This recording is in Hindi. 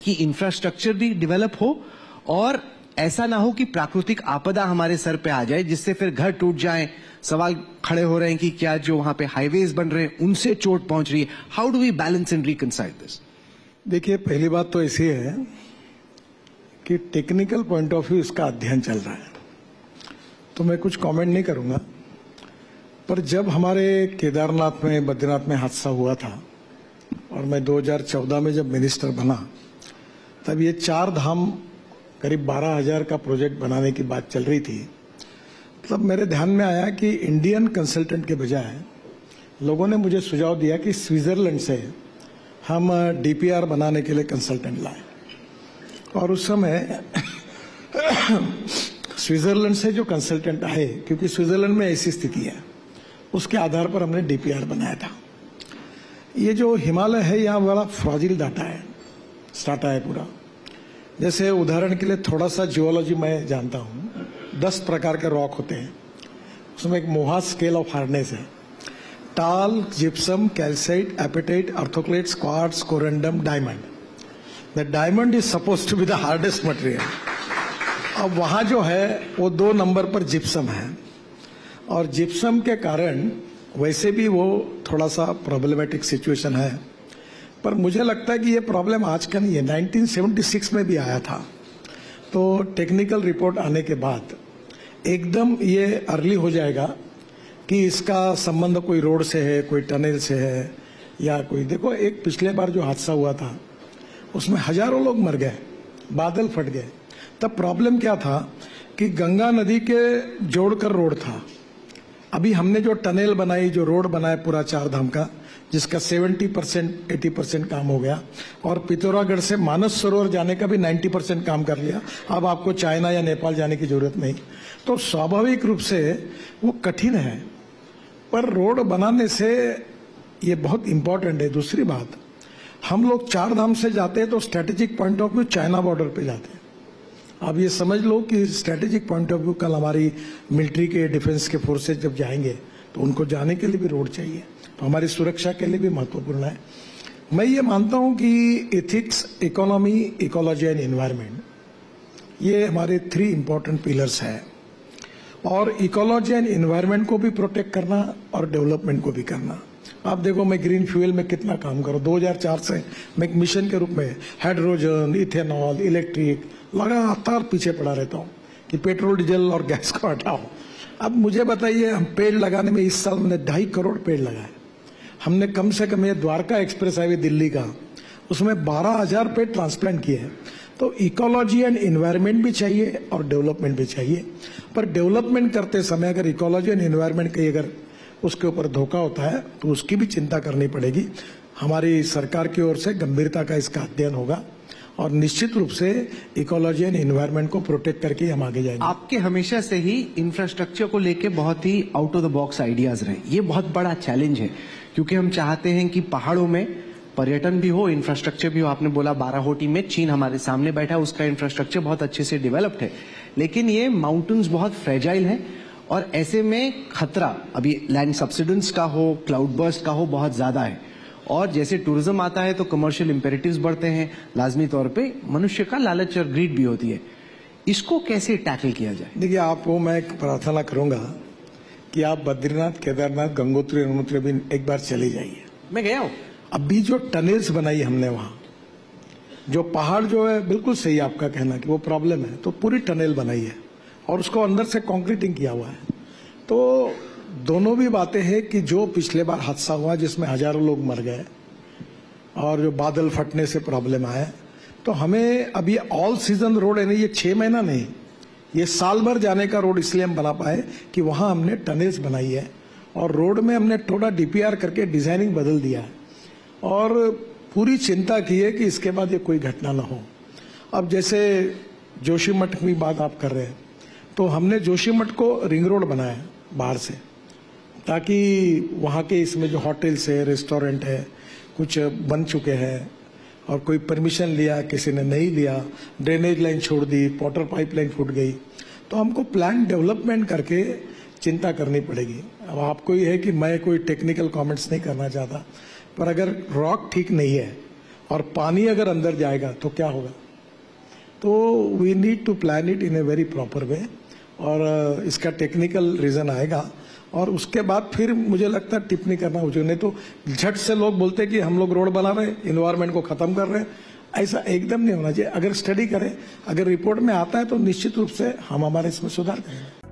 कि इंफ्रास्ट्रक्चर भी डेवलप हो और ऐसा ना हो कि प्राकृतिक आपदा हमारे सर पे आ जाए जिससे फिर घर टूट जाए। सवाल खड़े हो रहे हैं कि क्या जो वहां पे हाईवेज बन रहे हैं उनसे चोट पहुंच रही है। How do we balance and reconcile this? देखिए, पहली बात तो ऐसी है कि टेक्निकल पॉइंट ऑफ व्यू इसका अध्ययन चल रहा है, तो मैं कुछ कमेंट नहीं करूंगा। पर जब हमारे केदारनाथ में, बद्रीनाथ में हादसा हुआ था और मैं 2014 में जब मिनिस्टर बना, तब ये 4 धाम करीब 12,000 का प्रोजेक्ट बनाने की बात चल रही थी। तब मेरे ध्यान में आया कि इंडियन कंसल्टेंट के बजाय लोगों ने मुझे सुझाव दिया कि स्विट्जरलैंड से हम डीपीआर बनाने के लिए कंसल्टेंट लाए। और उस समय स्विट्जरलैंड से जो कंसल्टेंट आए, क्योंकि स्विट्जरलैंड में ऐसी स्थिति है, उसके आधार पर हमने डीपीआर बनाया था। ये जो हिमालय है, यहाँ बड़ा फ्रॉजिल डाटा है, स्टाटा है पूरा। जैसे उदाहरण के लिए थोड़ा सा जियोलॉजी मैं जानता हूँ। 10 प्रकार के रॉक होते हैं, उसमें एक मोहा स्केल ऑफ हार्डनेस है। Talc, gypsum, calcite, apatite, orthoclase, quartz, corundum, diamond. The diamond is suppose to be the hardest material. अब वहां जो है वो 2 नंबर पर जिप्सम है, और जिप्सम के कारण वैसे भी वो थोड़ा सा प्रॉब्लमेटिक सिचुएशन है। पर मुझे लगता है कि ये प्रॉब्लम आज का नहीं है, 1976 में भी आया था। तो टेक्निकल रिपोर्ट आने के बाद एकदम ये अर्ली हो जाएगा कि इसका संबंध कोई रोड से है, कोई टनल से है, या कोई, देखो एक पिछले बार जो हादसा हुआ था उसमें हजारों लोग मर गए, बादल फट गए। तब प्रॉब्लम क्या था कि गंगा नदी के जोड़कर रोड था। अभी हमने जो टनल बनाई, जो रोड बनाया पूरा 4 धाम का, जिसका 70% 80% काम हो गया, और पिथौरागढ़ से मानस सरोवर जाने का भी 90% काम कर लिया। अब आपको चाइना या नेपाल जाने की जरूरत नहीं। तो स्वाभाविक रूप से वो कठिन है, पर रोड बनाने से ये बहुत इंपॉर्टेंट है। दूसरी बात, हम लोग 4 धाम से जाते हैं तो strategic point of view China border पे जाते हैं। अब ये समझ लो कि स्ट्रेटेजिक पॉइंट ऑफ व्यू कल हमारी मिलिट्री के, डिफेंस के फोर्सेज जब जाएंगे तो उनको जाने के लिए भी रोड चाहिए, तो हमारी सुरक्षा के लिए भी महत्वपूर्ण है। मैं ये मानता हूं कि ethics, economy, ecology and environment, ये हमारे 3 इंपॉर्टेंट पिलर्स हैं। और इकोलॉजी एंड एनवायरनमेंट को भी प्रोटेक्ट करना और डेवलपमेंट को भी करना। आप देखो, मैं ग्रीन फ्यूल में कितना काम करूं। 2004 से मैं एक मिशन के रूप में हाइड्रोजन, इथेनॉल, इलेक्ट्रिक लगातार पीछे पड़ा रहता हूं कि पेट्रोल, डीजल और गैस को हटाओ। अब मुझे बताइए, हम पेड़ लगाने में इस साल हमने 2.5 करोड़ पेड़ लगाए। हमने कम से कम ये द्वारका एक्सप्रेस हाईवे दिल्ली का, उसमें 12,000 पेड़ ट्रांसप्लांट किए हैं। तो इकोलॉजी एंड एनवायरनमेंट भी चाहिए और डेवलपमेंट भी चाहिए। पर डेवलपमेंट करते समय अगर इकोलॉजी एंड एनवायरनमेंट की अगर उसके ऊपर धोखा होता है तो उसकी भी चिंता करनी पड़ेगी। हमारी सरकार की ओर से गंभीरता का इसका अध्ययन होगा और निश्चित रूप से इकोलॉजी एंड एनवायरनमेंट को प्रोटेक्ट करके हम आगे जाएंगे। आपके हमेशा से ही इंफ्रास्ट्रक्चर को लेके बहुत ही out of the box ideas रहे। ये बहुत बड़ा चैलेंज है, क्योंकि हम चाहते हैं कि पहाड़ों में पर्यटन भी हो, इंफ्रास्ट्रक्चर भी हो। आपने बोला बाराहोटी में चीन हमारे सामने बैठा है, उसका इंफ्रास्ट्रक्चर बहुत अच्छे से डेवलप्ड है, लेकिन ये माउंटेन्स बहुत फ्रेजाइल है और ऐसे में खतरा अभी लैंड सब्सिडेंस का हो, क्लाउड बर्स्ट का हो, बहुत ज्यादा है। और जैसे टूरिज्म आता है तो कमर्शियल इंपेरेटिव्स बढ़ते हैं, लाजमी तौर पे मनुष्य का लालच और ग्रीड भी होती है। इसको कैसे टैकल किया जाए? देखिए, आपको मैं एक प्रार्थना करूंगा कि आप बद्रीनाथ, केदारनाथ, गंगोत्री, यमुनोत्री भी एक बार चले जाइए। मैं गया हूं। अभी जो टनल्स बनाई हमने वहां, जो पहाड़ जो है, बिल्कुल सही आपका कहना कि वो प्रॉब्लम है, तो पूरी टनल बनाई है और उसको अंदर से कंक्रीटिंग किया हुआ है। तो दोनों भी बातें हैं कि जो पिछले बार हादसा हुआ जिसमें हजारों लोग मर गए और जो बादल फटने से प्रॉब्लम आया, तो हमें अब ये ऑल सीजन रोड है नहीं, ये 6 महीना नहीं, ये साल भर जाने का रोड इसलिए हम बना पाए कि वहां हमने टनल्स बनाई है और रोड में हमने थोड़ा डीपीआर करके डिजाइनिंग बदल दिया है और पूरी चिंता की है कि इसके बाद ये कोई घटना ना हो। अब जैसे जोशीमठ की बात आप कर रहे हैं, तो हमने जोशीमठ को रिंग रोड बनाया बाहर से, ताकि वहाँ के इसमें जो होटल्स है, रेस्टोरेंट है, कुछ बन चुके हैं और कोई परमिशन लिया, किसी ने नहीं लिया, ड्रेनेज लाइन छोड़ दी, वाटर पाइपलाइन फूट गई, तो हमको प्लान डेवलपमेंट करके चिंता करनी पड़ेगी। अब आपको ये है कि मैं कोई टेक्निकल कमेंट्स नहीं करना चाहता, पर अगर रॉक ठीक नहीं है और पानी अगर अंदर जाएगा तो क्या होगा। तो we need to plan it in a very proper way, और इसका टेक्निकल रीजन आएगा और उसके बाद फिर मुझे लगता है टिप्पणी करना उचित। नहीं तो झट से लोग बोलते हैं कि हम लोग रोड बना रहे हैं, इन्वायरमेंट को खत्म कर रहे हैं, ऐसा एकदम नहीं होना चाहिए। अगर स्टडी करें, अगर रिपोर्ट में आता है तो निश्चित रूप से हम हमारे इसमें सुधार करेंगे।